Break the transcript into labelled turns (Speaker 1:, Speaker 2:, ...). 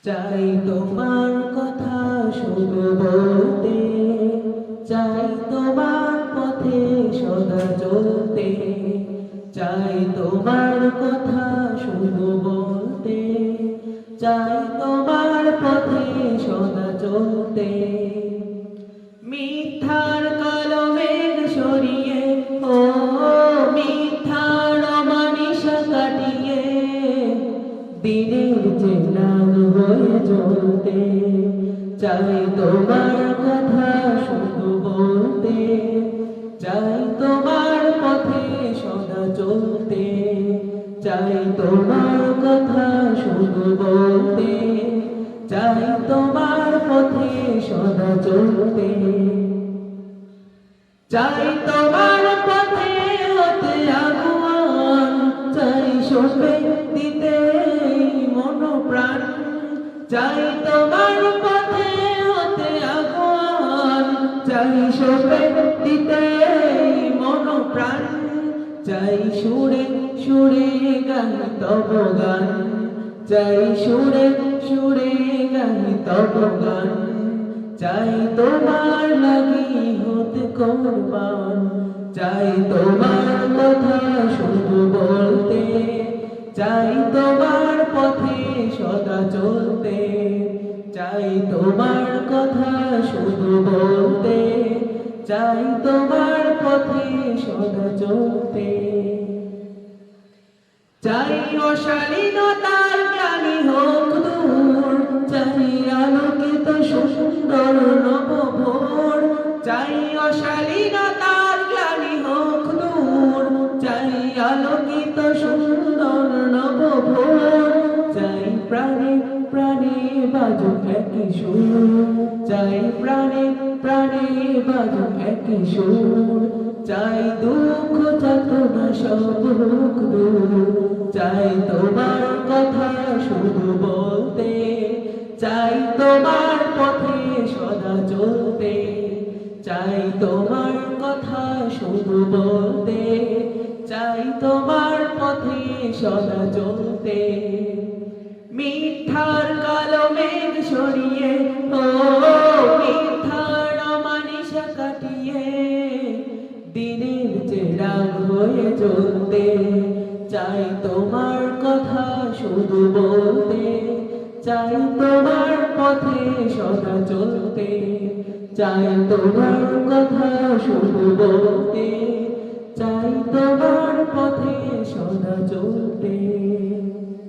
Speaker 1: চাই তোমার কথা শুধু বলতে, চাই তোমার পথে সদা চলতে, চাই তোমার কথা শুধু বলতে, চাই তোমার পথে সদা চলতে। মিথ্যার কালো মেঘ সরিয়ে, ও মিথ্যার অমানিসা কাটিয়ে, দিনের চেনার হয়ে চলতে, চাই তোমার কথা শুধু বলতে, চাই তোমার পথে সদা চলতে, চাই তোমার কথা শুধু বলতে, চাই তোমার পথে সদা চলতে। চাই তোমার পথে হতে আগুয়ান, চাই সবে দিতে মন প্রাণ, চাই তোমার পথে হতে আগুয়ান, চাই সবে দিতে মন প্রাণ, চাই সুরে সুরে গাই তব গান, চাই সুরে সুরে গাই তব গান, চাই তোমার লাগি হতে কোরবান, চাই তোমার কথা শুধু বলতে, চাই তোমার পথে সদা চলতে, চাই তোমার কথা শুধু বলতে, চাই তোমার পথে সদা চলতে। চাই অশালীনতার গ্লানি হোক দূর, চাই আলোকিত সুন্দর নবভোর, চাই অশালীনতার গ্লানি হোক দূর, চাই আলোকিত সুন্দর নবভোর, চাই প্রাণে প্রাণে বাজুক একই সুর, চাই প্রাণে প্রাণে বাজুক একই সুর, চাই দুঃখ যাতনা সব হোক দূর, চাই তোমার কথা শুধু বলতে, চাই তোমার পথে সদা চলতে, চাই তোমার কথা শুধু বলতে, চাই তোমার পথে সদা চলতে। মিথ্যার কালো মেঘ সরিয়ে, ও মিথ্যার অমানিসা কাটিয়ে, দিনের চেরাগ হয়ে চলতে, চাই তোমার কথা শুধু বলতে, চাই তোমার পথে সদা চলতে, চাই তোমার কথা শুধু বলতে, চাই তোমার পথে সদা চলতে।